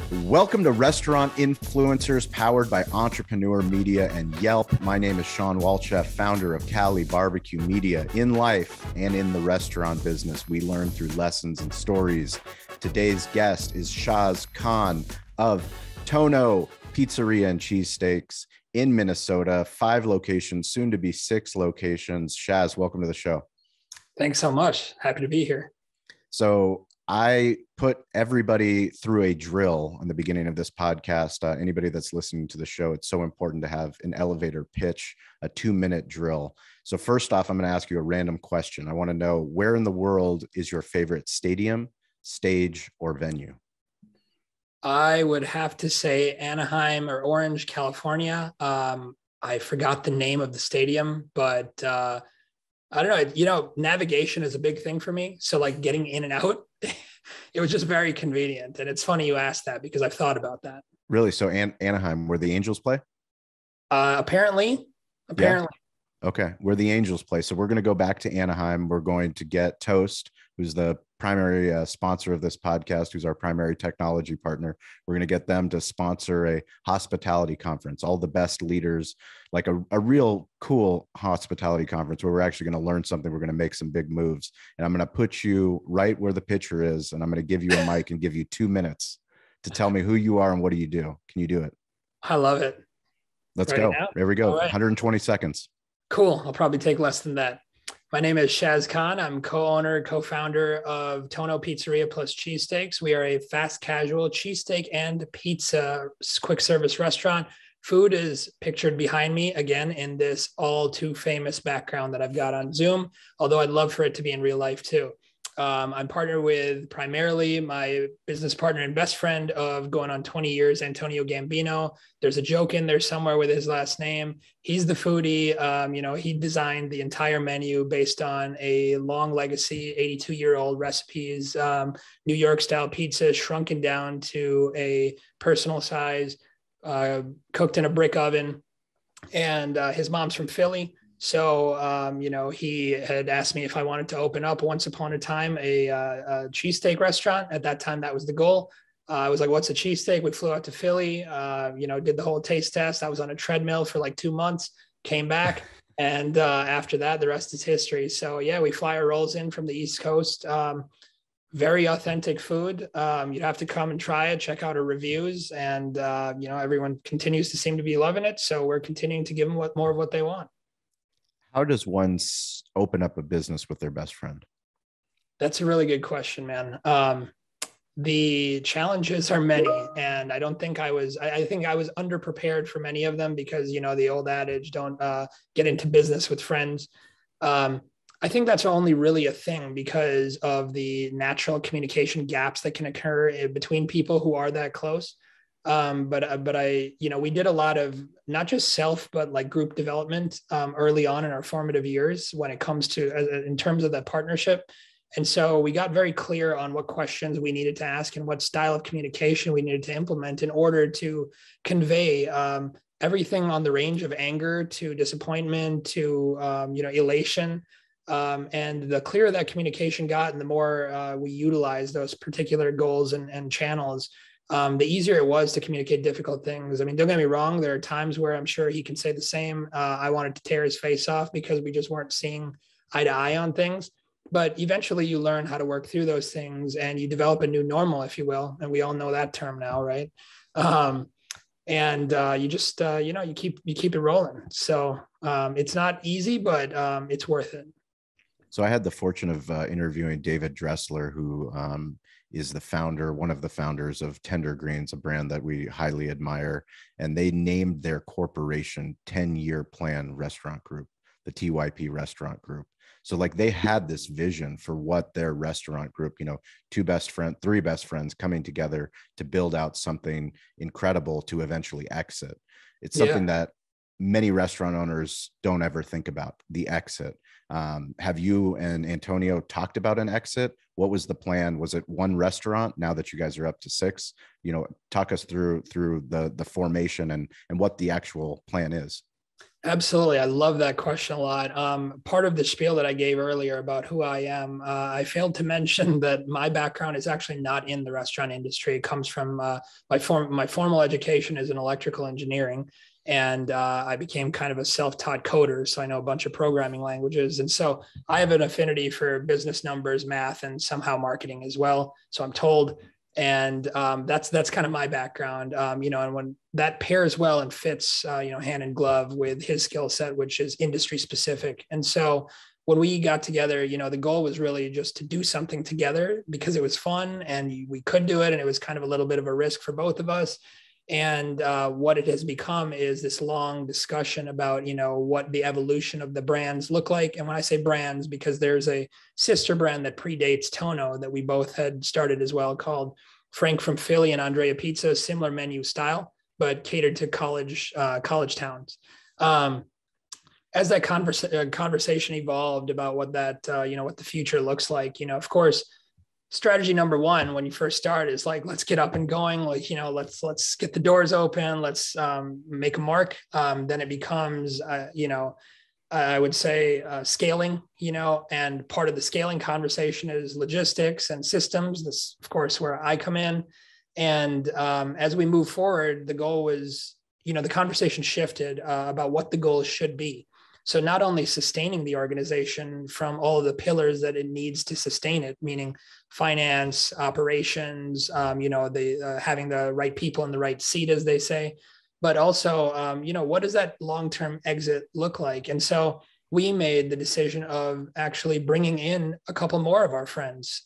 Welcome to Restaurant Influencers, powered by Entrepreneur Media and Yelp. My name is Sean Walchef, founder of Cali Barbecue Media. In life and in the restaurant business, we learn through lessons and stories. Today's guest is Shaz Khan of Tono Pizzeria and Cheesesteaks in Minnesota. 5 locations, soon to be 6 locations. Shaz, welcome to the show. Thanks so much. Happy to be here. So I put everybody through a drill on the beginning of this podcast. Anybody that's listening to the show, it's so important to have an elevator pitch, a 2-minute drill. So first off, I'm going to ask you a random question. I want to know, where in the world is your favorite stadium, stage, or venue? I would have to say Anaheim or Orange, California. I forgot the name of the stadium, but I don't know, navigation is a big thing for me. So like getting in and out, it was just very convenient. And it's funny you asked that because I've thought about that. Really? So Anaheim, where the Angels play? Apparently. Yeah. Okay. Where the Angels play. So we're going to go back to Anaheim. We're going to get Toast, who's the primary sponsor of this podcast, who's our primary technology partner. We're going to get them to sponsor a hospitality conference, all the best leaders, like a real cool hospitality conference where we're actually going to learn something. We're going to make some big moves. And I'm going to put you right where the pitcher is. And I'm going to give you a mic and give you 2 minutes to tell me who you are and what do you do. Can you do it? I love it. Let's go. Now? There we go. Right. 120 seconds. Cool. I'll probably take less than that. My name is Shaz Khan. I'm co-owner, co-founder of Tono Pizzeria plus Cheesesteaks. We are a fast casual cheesesteak and pizza quick service restaurant. Food is pictured behind me again in this all too famous background that I've got on Zoom, although I'd love for it to be in real life too. I'm partnered with primarily my business partner and best friend of going on 20 years, Antonio Gambino. There's a joke in there somewhere with his last name. He's the foodie. He designed the entire menu based on a long legacy, 82-year-old recipes, New York style pizza shrunken down to a personal size, cooked in a brick oven. And his mom's from Philly. So, he had asked me if I wanted to open up once upon a time a cheesesteak restaurant. At that time, that was the goal. I was like, what's a cheesesteak? We flew out to Philly, did the whole taste test. I was on a treadmill for like 2 months, came back. And after that, the rest is history. So yeah, we fly our rolls in from the East Coast. Very authentic food. You'd have to come and try it, check out our reviews. And, everyone continues to seem to be loving it. So we're continuing to give them more of what they want. How does one open up a business with their best friend? That's a really good question, man. The challenges are many, and I think I was underprepared for many of them because, the old adage, don't get into business with friends. I think that's only really a thing because of the natural communication gaps that can occur between people who are that close. We did a lot of not just self, but like group development early on in our formative years when it comes to in terms of that partnership. And so we got very clear on what questions we needed to ask and what style of communication we needed to implement in order to convey everything on the range of anger to disappointment to, elation. And the clearer that communication got and the more we utilized those particular goals and channels, the easier it was to communicate difficult things. I mean, don't get me wrong. There are times where I'm sure he can say the same. I wanted to tear his face off because we just weren't seeing eye to eye on things. But eventually you learn how to work through those things and you develop a new normal, if you will. And we all know that term now, right? You just, you keep it rolling. So it's not easy, but it's worth it. So I had the fortune of interviewing David Dressler, who is one of the founders of Tender Greens, a brand that we highly admire. And they named their corporation 10-year plan restaurant group, the TYP restaurant group. So like they had this vision for what their restaurant group, 3 best friends coming together to build out something incredible to eventually exit. It's something that many restaurant owners don't ever think about, the exit. Have you and Antonio talked about an exit? What was the plan? Was it 1 restaurant now that you guys are up to 6? Talk us through the formation and what the actual plan is. Absolutely. I love that question a lot. Part of the spiel that I gave earlier about who I am, I failed to mention that my background is actually not in the restaurant industry. It comes from my formal education is in electrical engineering. And I became kind of a self-taught coder. So I know a bunch of programming languages. And so I have an affinity for business numbers, math, and somehow marketing as well. So I'm told. And that's kind of my background, and when that pairs well and fits, hand in glove with his skill set, which is industry specific. And so when we got together, the goal was really just to do something together because it was fun and we could do it. And it was kind of a little bit of a risk for both of us. And what it has become is this long discussion about, what the evolution of the brands look like. And when I say brands, because there's a sister brand that predates Tono that we both had started as well, called Frank from Philly and Andrea Pizza, similar menu style, but catered to college towns. As that conversation evolved about what that, what the future looks like, of course, strategy number one when you first start is like, let's get up and going, let's get the doors open, let's make a mark. Then it becomes I would say scaling, and part of the scaling conversation is logistics and systems. This, of course, where I come in. And as we move forward, the goal was, the conversation shifted about what the goals should be. So not only sustaining the organization from all of the pillars that it needs to sustain it, meaning finance, operations, having the right people in the right seat, as they say, but also, what does that long-term exit look like? And so we made the decision of actually bringing in a couple more of our friends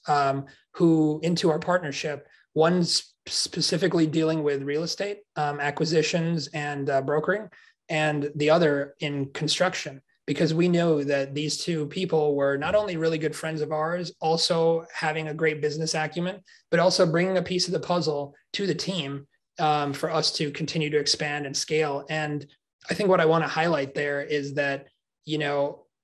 who into our partnership. One's specifically dealing with real estate acquisitions and brokering, and the other in construction, because we know that these two people were not only really good friends of ours, also having a great business acumen, but also bringing a piece of the puzzle to the team for us to continue to expand and scale. And I think what I want to highlight there is that,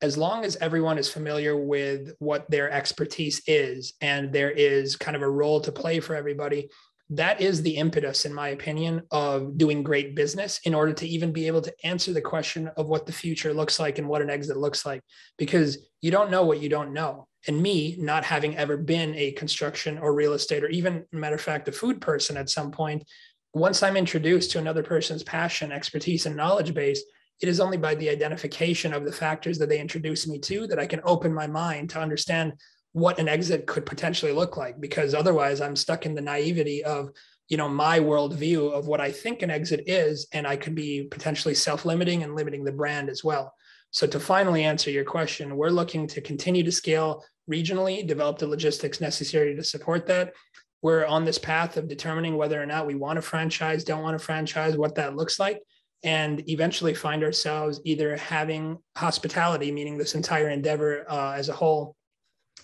as long as everyone is familiar with what their expertise is and there is kind of a role to play for everybody, that is the impetus, in my opinion, of doing great business in order to even be able to answer the question of what the future looks like and what an exit looks like, because you don't know what you don't know. And me, not having ever been a construction or real estate, or even, matter of fact, a food person at some point, once I'm introduced to another person's passion, expertise, and knowledge base, it is only by the identification of the factors that they introduce me to that I can open my mind to understand what an exit could potentially look like, because otherwise I'm stuck in the naivety of, my worldview of what I think an exit is, and I could be potentially self-limiting and limiting the brand as well. So to finally answer your question, we're looking to continue to scale regionally, develop the logistics necessary to support that. We're on this path of determining whether or not we want to franchise, don't want to franchise, what that looks like, and eventually find ourselves either having hospitality, meaning this entire endeavor as a whole,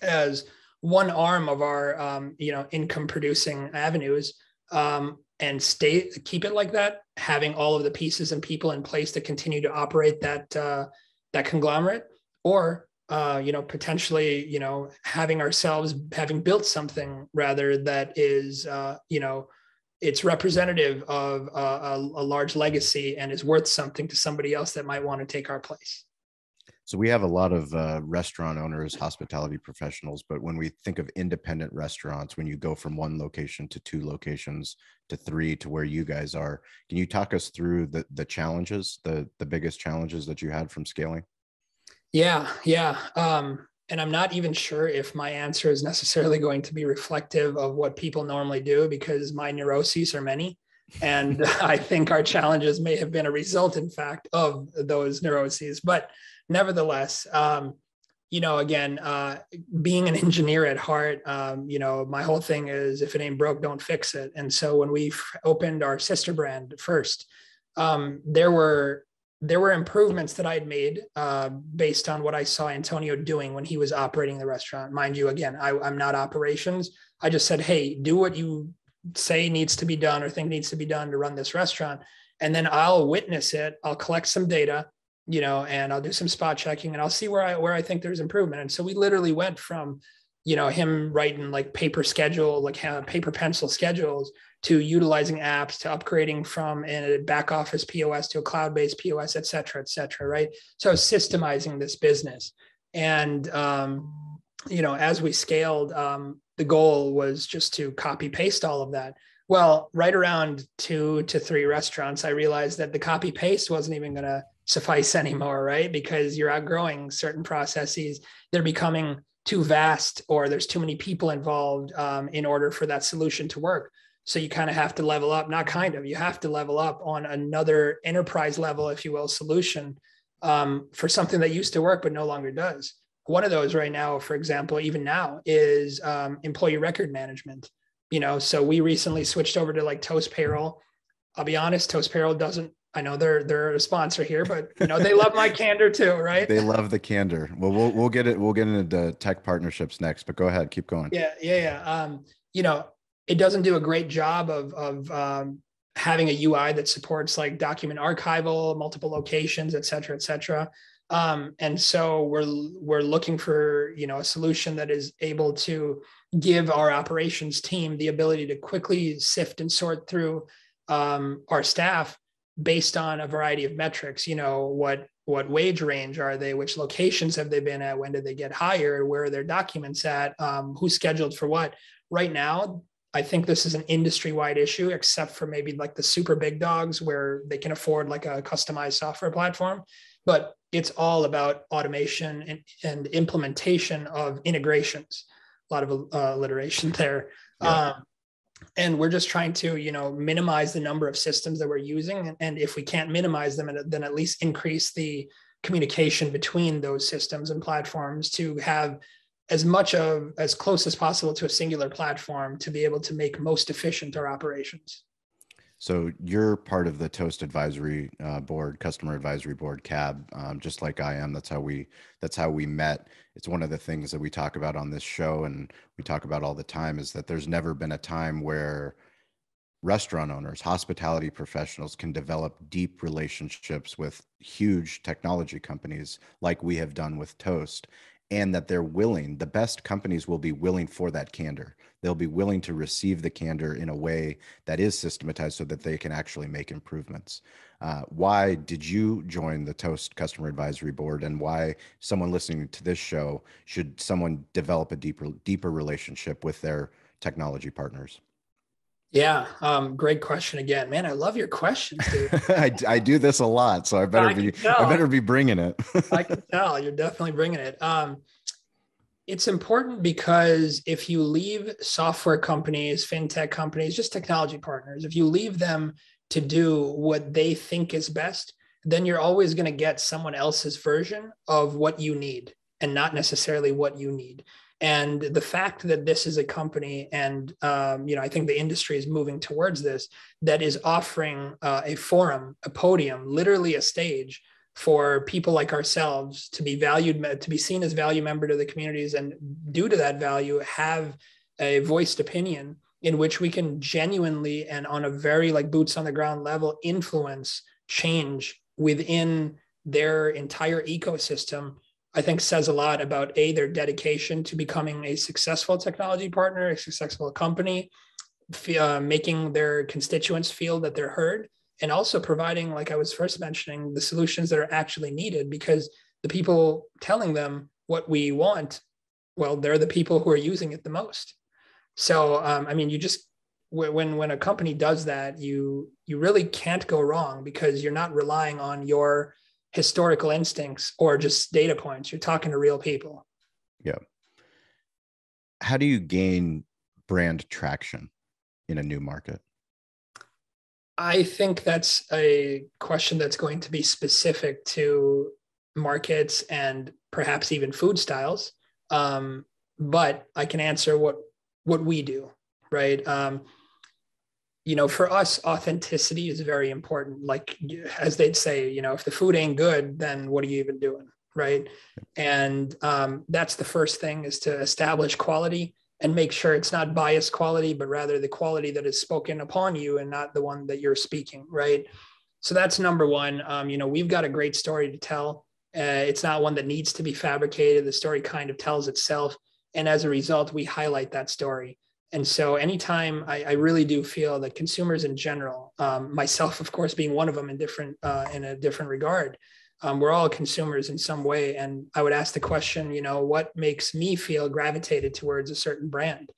as one arm of our income producing avenues, and keep it like that, having all of the pieces and people in place to continue to operate that conglomerate, or potentially having built something rather that is it's representative of a large legacy and is worth something to somebody else that might want to take our place. So we have a lot of restaurant owners, hospitality professionals, but when we think of independent restaurants, when you go from one location to two locations to three to where you guys are, can you talk us through the challenges, the biggest challenges that you had from scaling? Yeah. And I'm not even sure if my answer is necessarily going to be reflective of what people normally do, because my neuroses are many. And I think our challenges may have been a result, in fact, of those neuroses. But nevertheless, again, being an engineer at heart, my whole thing is, if it ain't broke, don't fix it. And so when we opened our sister brand first, there were improvements that I had made based on what I saw Antonio doing when he was operating the restaurant. Mind you, again, I'm not operations. I just said, hey, do what you say needs to be done or think needs to be done to run this restaurant. And then I'll witness it. I'll collect some data, and I'll do some spot checking, and I'll see where I think there's improvement. And so we literally went from, him writing like paper pencil schedules to utilizing apps, to upgrading from a back office POS to a cloud-based POS, et cetera, right? So systemizing this business. And, as we scaled, the goal was just to copy paste all of that. Well, right around 2 to 3 restaurants, I realized that the copy paste wasn't even going to suffice anymore, right? Because you're outgrowing certain processes. They're becoming too vast, or there's too many people involved in order for that solution to work. So you kind of have to level up, you have to level up on another enterprise level, if you will, solution for something that used to work but no longer does. One of those right now, for example, even now, is employee record management. So we recently switched over to like Toast Payroll. I'll be honest, Toast Payroll doesn't, I know they're a sponsor here, but they love my candor too, right? They love the candor. Well, we'll get into tech partnerships next, but go ahead, keep going. Yeah. It doesn't do a great job of having a UI that supports like document archival, multiple locations, et cetera. And so we're looking for, a solution that is able to give our operations team the ability to quickly sift and sort through our staff based on a variety of metrics. What wage range are they? Which locations have they been at? When did they get hired? Where are their documents at? Who's scheduled for what? Right now, I think this is an industry-wide issue, except for maybe like the super big dogs where they can afford like a customized software platform. But it's all about automation and implementation of integrations. A lot of alliteration there. Yeah. And we're just trying to, minimize the number of systems that we're using. And if we can't minimize them, then at least increase the communication between those systems and platforms to have as close as possible to a singular platform to be able to make most efficient our operations. So you're part of the Toast Advisory Board, Customer Advisory Board, CAB, just like I am. That's how we met. It's one of the things that we talk about on this show, and we talk about all the time, is that there's never been a time where restaurant owners, hospitality professionals can develop deep relationships with huge technology companies like we have done with Toast, and that the best companies will be willing for that candor. They'll be willing to receive the candor in a way that is systematized so that they can actually make improvements. Why did you join the Toast Customer Advisory Board, and why someone listening to this show should someone develop a deeper relationship with their technology partners? Yeah. Great question again, man. I love your questions, dude. I do this a lot, so I better be bringing it. I can tell you're definitely bringing it. It's important because if you leave software companies, fintech companies, just technology partners, if you leave them to do what they think is best, then you're always going to get someone else's version of what you need and not necessarily what you need. And the fact that this is a company, and I think the industry is moving towards this, that is offering a forum, a podium, literally a stage for people like ourselves to be valued, to be seen as value member to the communities, and due to that value, have a voiced opinion in which we can genuinely and on a very like boots on the ground level influence change within their entire ecosystem, I think says a lot about their dedication to becoming a successful technology partner, a successful company, making their constituents feel that they're heard, and also providing, like I was first mentioning, the solutions that are actually needed, because the people telling them what we want, well, they're the people who are using it the most. So, when a company does that, you really can't go wrong, because you're not relying on your historical instincts or just data points. You're talking to real people. Yeah. How do you gain brand traction in a new market? I think that's a question that's going to be specific to markets and perhaps even food styles. But I can answer what we do, right? For us, authenticity is very important. Like, as they'd say, if the food ain't good, then what are you even doing, right? And that's the first thing, is to establish quality and make sure it's not biased quality, but rather the quality that is spoken upon you and not the one that you're speaking, right? So that's number one. We've got a great story to tell. It's not one that needs to be fabricated. The story kind of tells itself. And as a result, we highlight that story. And so anytime I really do feel that consumers in general, myself, of course, being one of them in a different regard, we're all consumers in some way. And I would ask the question, what makes me feel gravitated towards a certain brand?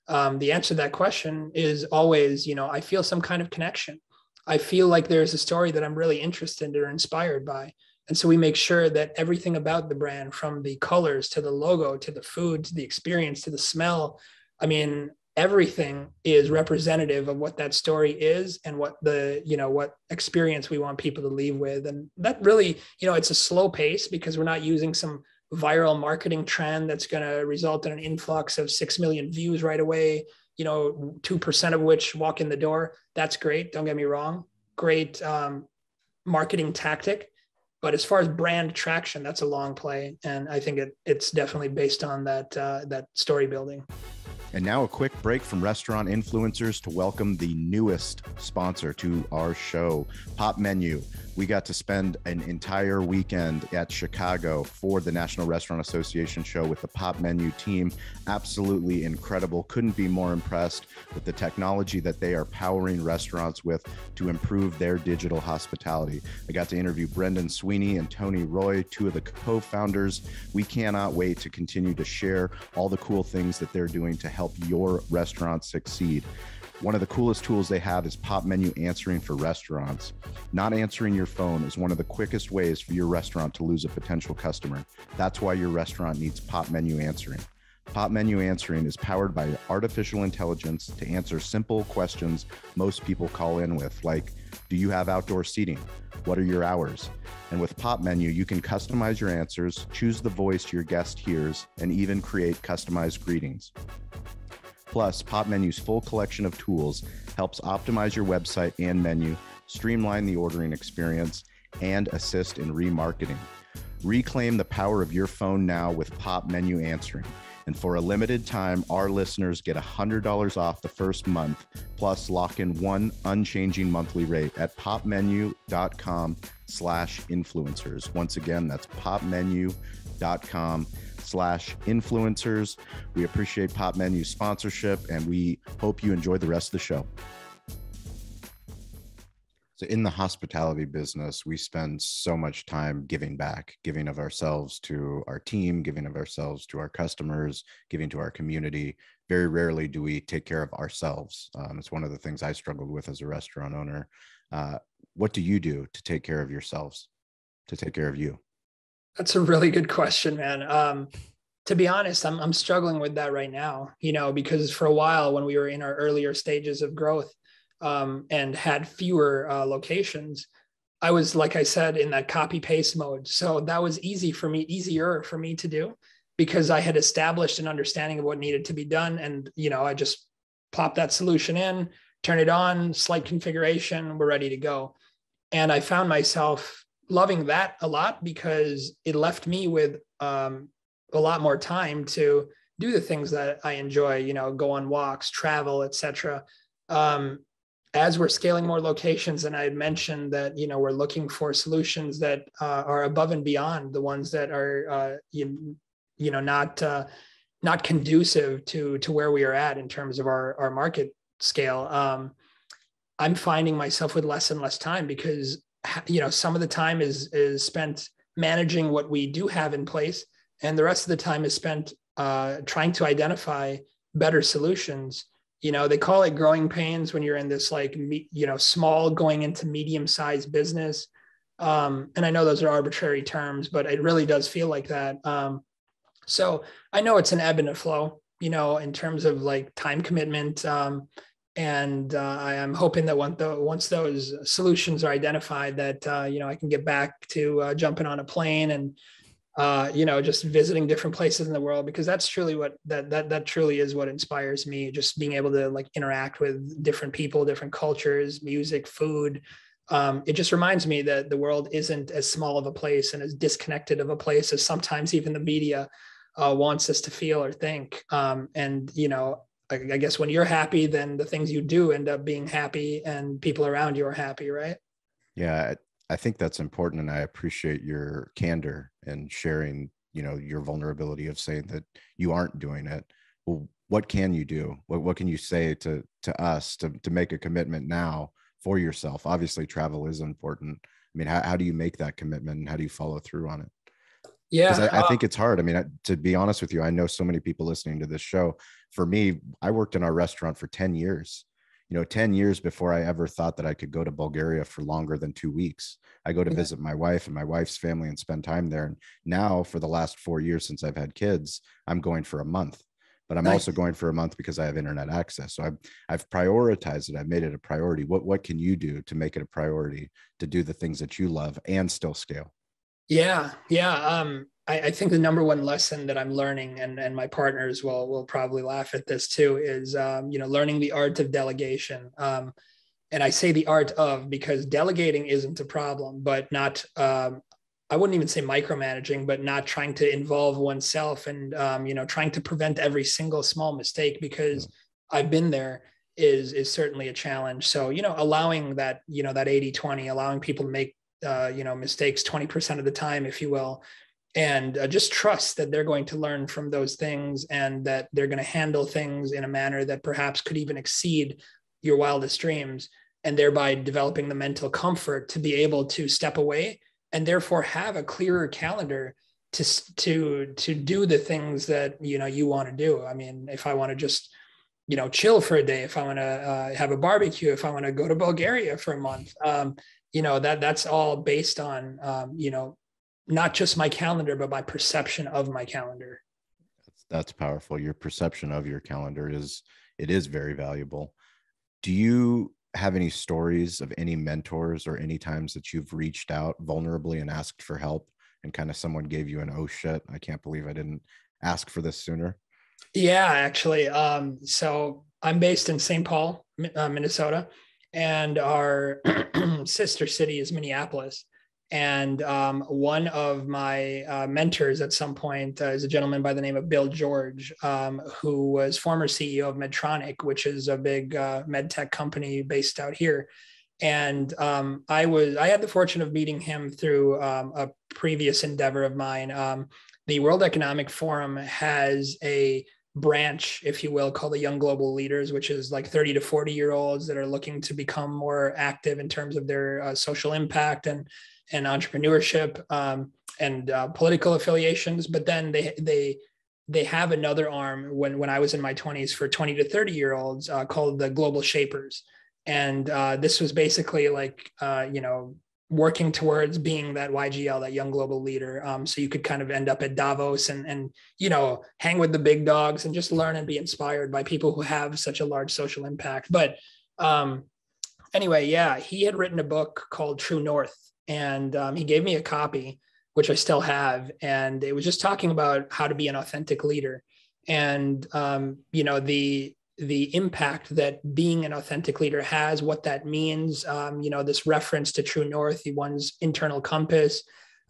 The answer to that question is always, I feel some kind of connection. I feel like there's a story that I'm really interested in or inspired by. And so we make sure that everything about the brand, from the colors to the logo, to the food, to the experience, to the smell, I mean, everything is representative of what that story is and what what experience we want people to leave with. And that really, it's a slow pace because we're not using some viral marketing trend that's going to result in an influx of 6 million views right away, 2% of which walk in the door. That's great. Don't get me wrong. Great marketing tactic. But as far as brand traction, that's a long play. And I think it's definitely based on that story building. And now a quick break from restaurant influencers to welcome the newest sponsor to our show, Popmenu. We got to spend an entire weekend at Chicago for the National Restaurant Association show with the Popmenu team. Absolutely incredible. Couldn't be more impressed with the technology that they are powering restaurants with to improve their digital hospitality. I got to interview Brendan Sweeney and Tony Roy, two of the co-founders. We cannot wait to continue to share all the cool things that they're doing to help your restaurant succeed. One of the coolest tools they have is Popmenu Answering for restaurants. Not answering your phone is one of the quickest ways for your restaurant to lose a potential customer. That's why your restaurant needs Popmenu Answering. Popmenu Answering is powered by artificial intelligence to answer simple questions most people call in with, like, do you have outdoor seating? What are your hours? And with Popmenu, you can customize your answers, choose the voice your guest hears, and even create customized greetings. Plus, Popmenu's full collection of tools helps optimize your website and menu, streamline the ordering experience, and assist in remarketing. Reclaim the power of your phone now with Popmenu Answering. And for a limited time, our listeners get $100 off the first month, plus lock in one unchanging monthly rate at popmenu.com/influencers. Once again, that's popmenu.com/influencers. We appreciate Popmenu's sponsorship, and we hope you enjoy the rest of the show. So in the hospitality business, we spend so much time giving back, giving of ourselves to our team, giving of ourselves to our customers, giving to our community. Very rarely do we take care of ourselves. It's one of the things I struggled with as a restaurant owner. What do you do to take care of yourselves, to take care of you? That's a really good question, man. To be honest, I'm struggling with that right now, because for a while when we were in our earlier stages of growth, and had fewer locations, I was, like I said, in that copy paste mode. So that was easier for me to do because I had established an understanding of what needed to be done. And, I just plop that solution in, turn it on, slight configuration, we're ready to go. And I found myself loving that a lot because it left me with a lot more time to do the things that I enjoy, go on walks, travel, etc. As we're scaling more locations, and I had mentioned that, we're looking for solutions that are above and beyond the ones that are, not conducive to where we are at in terms of our market scale. I'm finding myself with less and less time because, some of the time is spent managing what we do have in place, and the rest of the time is spent trying to identify better solutions. They call it growing pains when you're in this small going into medium-sized business. And I know those are arbitrary terms, but it really does feel like that. So I know it's an ebb and a flow, in terms of time commitment. And I'm hoping that once those solutions are identified that, I can get back to jumping on a plane and, just visiting different places in the world, because that's truly what that truly is what inspires me. Just being able to interact with different people, different cultures, music, food. It just reminds me that the world isn't as small of a place and as disconnected of a place as sometimes even the media wants us to feel or think. And, I guess when you're happy, then the things you do end up being happy and people around you are happy, right? Yeah, I think that's important. And I appreciate your candor and sharing, your vulnerability of saying that you aren't doing it. Well, what can you do? What can you say to us to make a commitment now for yourself? Obviously, travel is important. I mean, how do you make that commitment and how do you follow through on it? Because Yeah. I think it's hard. I mean, to be honest with you, I know so many people listening to this show. For me, I worked in our restaurant for 10 years. 10 years before I ever thought that I could go to Bulgaria for longer than 2 weeks. I go to Yeah. visit my wife and my wife's family and spend time there. And now, for the last 4 years since I've had kids, I'm going for a month. But I'm also Nice. going for a month because I have internet access. So I've prioritized it. I've made it a priority. What can you do to make it a priority to do the things that you love and still scale? Yeah, yeah. I think the number one lesson that I'm learning, and my partners will probably laugh at this too, is learning the art of delegation. And I say the art of because delegating isn't a problem, but not. I wouldn't even say micromanaging, but not trying to involve oneself and trying to prevent every single small mistake because I've been there is certainly a challenge. So allowing that 80-20, allowing people to make mistakes 20% of the time, if you will, and just trust that they're going to learn from those things and that they're going to handle things in a manner that perhaps could even exceed your wildest dreams, and thereby developing the mental comfort to be able to step away and therefore have a clearer calendar to do the things that you want to do. I mean, if I want to just chill for a day, if I want to have a barbecue, if I want to go to Bulgaria for a month, that's all based on not just my calendar, but my perception of my calendar. That's powerful. Your perception of your calendar is very valuable. Do you have any stories of any mentors or any times that you've reached out vulnerably and asked for help and kind of someone gave you an, oh shit, I can't believe I didn't ask for this sooner? Yeah, actually. So I'm based in St. Paul, Minnesota, and our sister city is Minneapolis. And one of my mentors at some point is a gentleman by the name of Bill George, who was former CEO of Medtronic, which is a big med tech company based out here. And I had the fortune of meeting him through a previous endeavor of mine. The World Economic Forum has a branch, if you will, called the Young Global Leaders, which is like 30 to 40-year-olds that are looking to become more active in terms of their social impact and entrepreneurship and political affiliations. But then they have another arm when I was in my 20s for 20 to 30-year-olds called the Global Shapers. And this was basically like, working towards being that YGL, that young global leader. So you could kind of end up at Davos and hang with the big dogs and just learn and be inspired by people who have such a large social impact. But anyway, yeah, he had written a book called True North, and he gave me a copy, which I still have. And it was just talking about how to be an authentic leader. And, the impact that being an authentic leader has, what that means, this reference to True North, one's internal compass.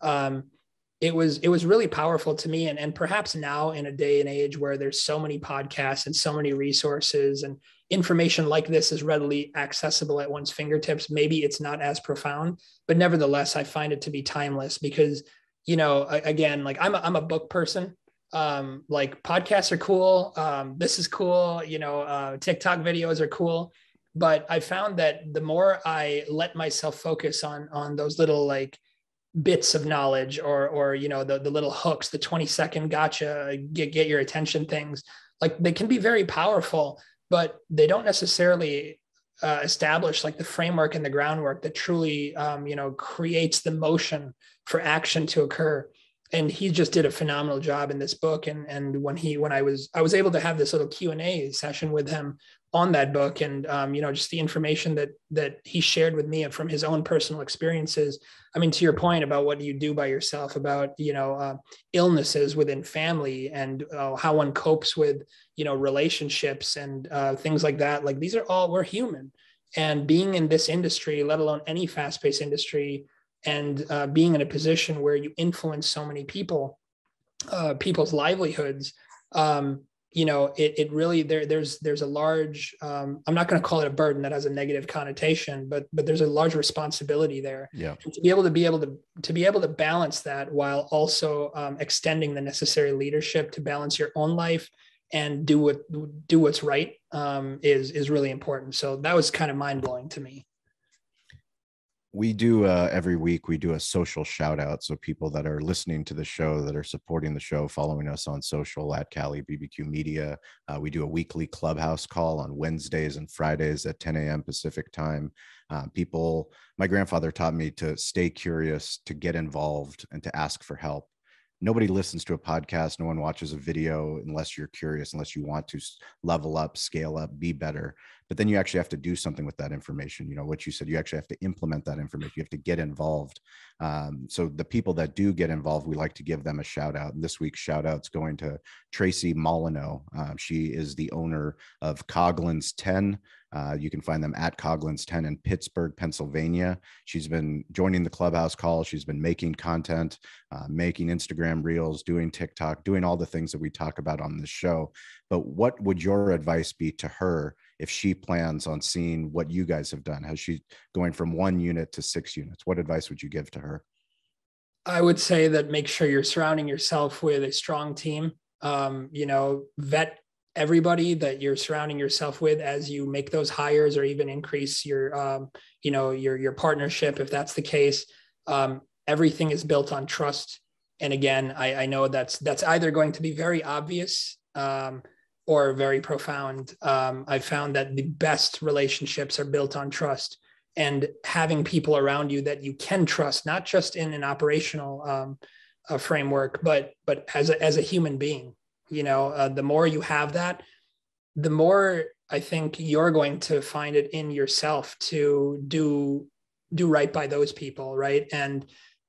It was really powerful to me. And perhaps now in a day and age where there's so many podcasts and so many resources and information like this is readily accessible at one's fingertips, maybe it's not as profound, but nevertheless, I find it to be timeless because, again, like I'm a book person. Like podcasts are cool. This is cool. TikTok videos are cool, but I found that the more I let myself focus on those little like bits of knowledge or the little hooks, the 20-second gotcha, get your attention things, like they can be very powerful, but they don't necessarily establish like the framework and the groundwork that truly creates the motion for action to occur. And he just did a phenomenal job in this book. And when I was able to have this little Q&A session with him on that book, and just the information that he shared with me from his own personal experiences. I mean, to your point about what you do by yourself, about illnesses within family, and how one copes with relationships and things like that. Like these are all, we're human, and being in this industry, let alone any fast-paced industry, and being in a position where you influence so many people's livelihoods, it really there's a large, I'm not going to call it a burden, that has a negative connotation, but there's a large responsibility there. Yeah. And to be able to balance that while also extending the necessary leadership to balance your own life and do what's right is really important. So that was kind of mind blowing to me. We do every week we do a social shout out, so people that are listening to the show, that are supporting the show, following us on social at Cali BBQ Media. We do a weekly clubhouse call on Wednesdays and Fridays at 10 a.m. Pacific time. People, my grandfather taught me to stay curious, to get involved, and to ask for help. Nobody listens to a podcast, no one watches a video unless you're curious, unless you want to level up, scale up, be better. But then you actually have to do something with that information. You know what you said, you actually have to implement that information. You have to get involved. So the people that do get involved, we like to give them a shout out. And this week's shout out's going to Tracy Molyneux. She is the owner of Coghlan's 10. You can find them at Coghlan's 10 in Pittsburgh, Pennsylvania. She's been joining the clubhouse call. She's been making content, making Instagram reels, doing TikTok, doing all the things that we talk about on this show. But what would your advice be to her if she plans on seeing what you guys have done? Has she going from 1 unit to 6 units? What advice would you give to her? I would say that make sure you're surrounding yourself with a strong team. Vet everybody that you're surrounding yourself with as you make those hires, or even increase your, your partnership, if that's the case. Everything is built on trust. And again, I know that's either going to be very obvious or very profound. I've found that the best relationships are built on trust, and having people around you that you can trust, not just in an operational framework, but as a human being. The more you have that, the more I think you're going to find it in yourself to do right by those people, right? And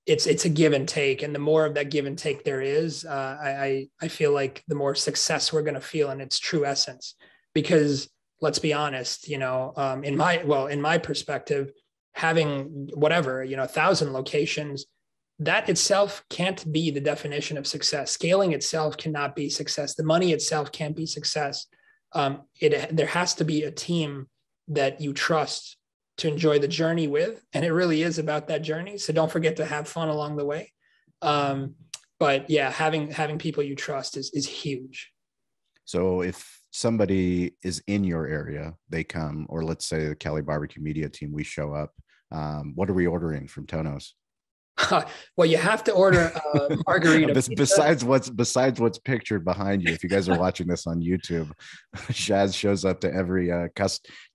it's a give and take, and the more of that give and take there is, I feel like the more success we're going to feel in its true essence. Because let's be honest, in my perspective, having 1,000 locations, that itself can't be the definition of success. Scaling itself cannot be success. The money itself can't be success. There has to be a team that you trust to enjoy the journey with. And it really is about that journey. So don't forget to have fun along the way. But yeah, having people you trust is huge. So if somebody is in your area, they come, or let's say the Cali BBQ Media team, we show up. What are we ordering from Tono's? Well, you have to order a margarita. besides what's pictured behind you. If you guys are watching this on YouTube, Shaz shows up to every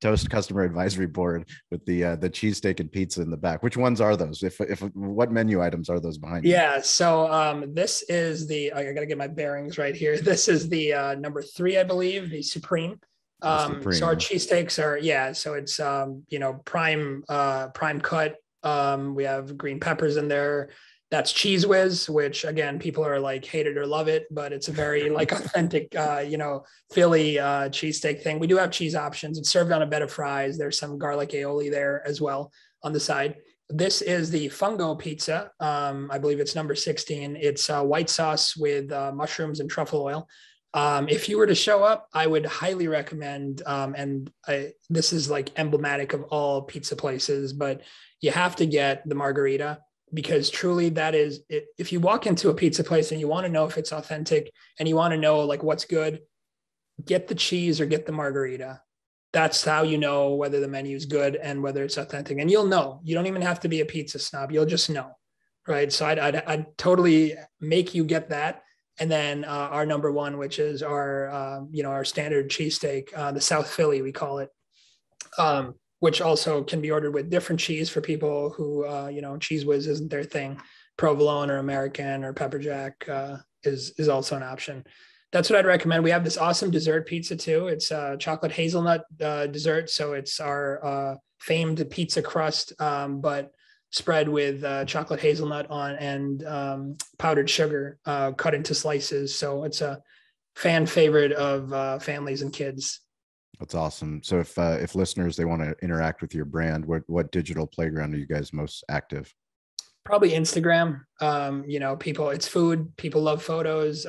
Toast customer advisory board with the cheesesteak and pizza in the back. Which ones are those? If what menu items are those behind you? Yeah, so this is I gotta get my bearings right here. This is the number 3, I believe, the Supreme. So our cheesesteaks are, so it's prime cut. We have green peppers in there. That's Cheese Whiz, which again, people are like hate it or love it, but it's a very authentic, Philly cheesesteak thing. We do have cheese options. It's served on a bed of fries. There's some garlic aioli there as well on the side. This is the Fungo pizza. I believe it's number 16. It's white sauce with mushrooms and truffle oil. If you were to show up, I would highly recommend, this is emblematic of all pizza places, but you have to get the margarita, because truly that is it. If you walk into a pizza place and you want to know if it's authentic and you want to know what's good, get the cheese or get the margarita. That's how you know whether the menu is good and whether it's authentic. And you'll know. You don't even have to be a pizza snob. You'll just know, right? So I'd totally make you get that. And then our number 1, which is our standard cheesesteak, the South Philly, we call it, which also can be ordered with different cheese for people who, Cheese Whiz isn't their thing. Provolone or American or pepper jack is also an option. That's what I'd recommend. We have this awesome dessert pizza too. It's chocolate hazelnut dessert. So it's our famed pizza crust, but spread with chocolate hazelnut on and powdered sugar cut into slices. So it's a fan favorite of families and kids. That's awesome. So if listeners, they want to interact with your brand, what digital playground are you guys most active? Probably Instagram. It's food. People love photos.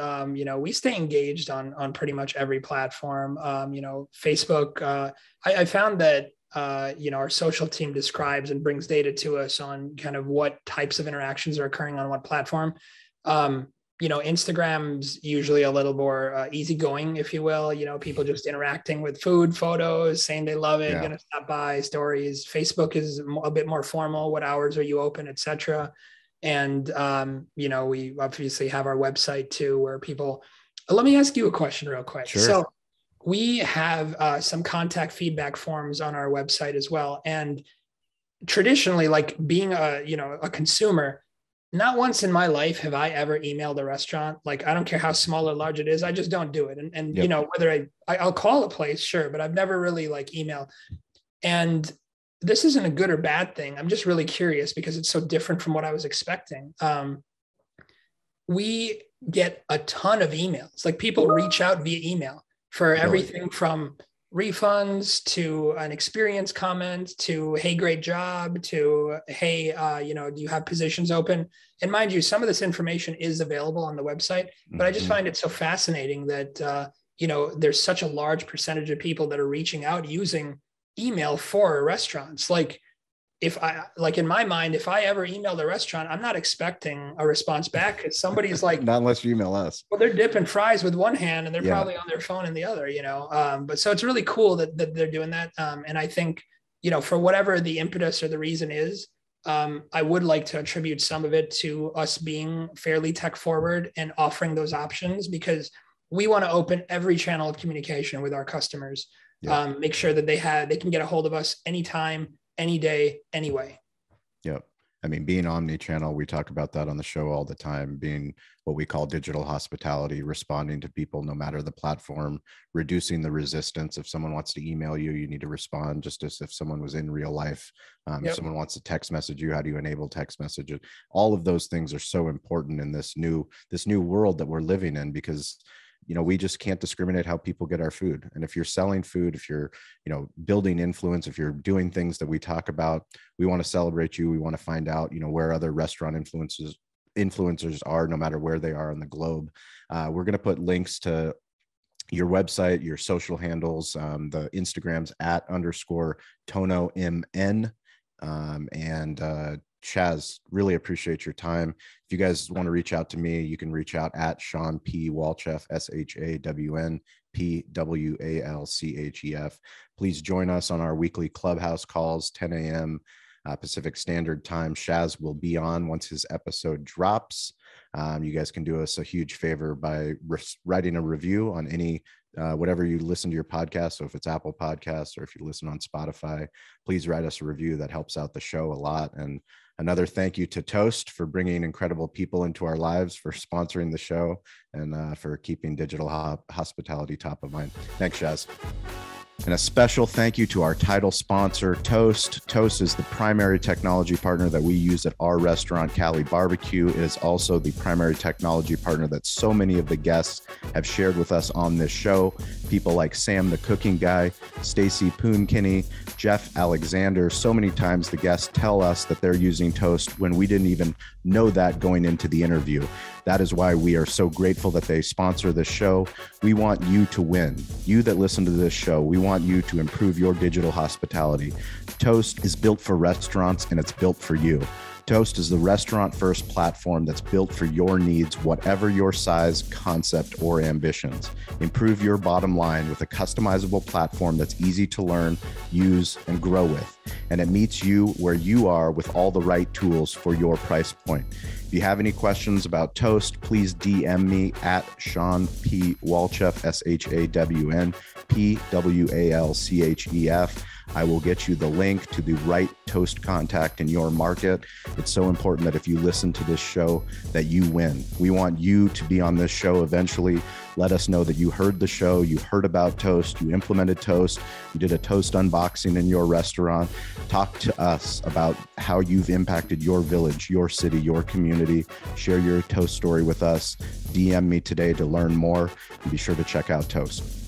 We stay engaged on pretty much every platform. Facebook. I found that our social team describes and brings data to us on kind of what types of interactions are occurring on what platform. Instagram's usually a little more easygoing, if you will. People just interacting with food, photos, saying they love it, gonna stop by, stories. Facebook is a bit more formal. What hours are you open, etc. And we obviously have our website too, where people. Let me ask you a question real quick. Sure. So we have some contact feedback forms on our website as well, and traditionally, like being a consumer, not once in my life have I ever emailed a restaurant. Like, I don't care how small or large it is. I just don't do it. And whether I'll call a place, sure, but I've never really like emailed. And this isn't a good or bad thing. I'm just really curious because it's so different from what I was expecting. We get a ton of emails. Like, people reach out via email for everything from refunds to an experience comment to, hey, great job, to, hey, do you have positions open? And mind you, some of this information is available on the website, but I just find it so fascinating that, there's such a large percentage of people that are reaching out using email for restaurants. Like, in my mind, if I ever emailed a restaurant, I'm not expecting a response back, because somebody's like, not unless you email us. Well, they're dipping fries with one hand and they're probably on their phone in the other, but so it's really cool that they're doing that. And I think, for whatever the impetus or the reason is, I would like to attribute some of it to us being fairly tech forward and offering those options, because we want to open every channel of communication with our customers. Make sure that they can get a hold of us anytime, any day, anyway. Yep. I mean, being omni-channel, we talk about that on the show all the time, being what we call digital hospitality, responding to people no matter the platform, reducing the resistance. If someone wants to email you, you need to respond just as if someone was in real life. If someone wants to text message you, how do you enable text messages? All of those things are so important in this new world that we're living in, because we just can't discriminate how people get our food. And if you're selling food, if you're, building influence, if you're doing things that we talk about, we want to celebrate you. We want to find out, where other restaurant influencers are, no matter where they are on the globe. We're going to put links to your website, your social handles, the Instagrams @_TonoMN. Chaz, really appreciate your time. If you guys want to reach out to me, you can reach out at Shawn P. Walchef, ShawnPWalchef. Please join us on our weekly Clubhouse calls, 10 a.m. Pacific Standard Time. Chaz will be on once his episode drops. You guys can do us a huge favor by writing a review on any whatever you listen to your podcast. So if it's Apple Podcasts or if you listen on Spotify, please write us a review. That helps out the show a lot. And another thank you to Toast for bringing incredible people into our lives, for sponsoring the show, and for keeping digital hospitality top of mind. Thanks, Chaz. And a special thank you to our title sponsor, Toast. Toast is the primary technology partner that we use at our restaurant, Cali Barbecue. It is also the primary technology partner that so many of the guests have shared with us on this show. People like Sam the Cooking Guy, Stacy Poonkinney, Jeff Alexander. So many times the guests tell us that they're using Toast when we didn't even know that going into the interview. That is why we are so grateful that they sponsor this show. We want you to win. You that listen to this show, we want you to improve your digital hospitality. Toast is built for restaurants, and it's built for you. Toast is the restaurant-first platform that's built for your needs, whatever your size, concept, or ambitions. Improve your bottom line with a customizable platform that's easy to learn, use, and grow with. And it meets you where you are with all the right tools for your price point. If you have any questions about Toast, please DM me at Shawn P. Walchef, ShawnPWalchef. I will get you the link to the right Toast contact in your market. It's so important that if you listen to this show, that you win. We want you to be on this show eventually. Let us know that you heard the show, you heard about Toast, you implemented Toast, you did a Toast unboxing in your restaurant. Talk to us about how you've impacted your village, your city, your community. Share your Toast story with us. DM me today to learn more, and be sure to check out Toast.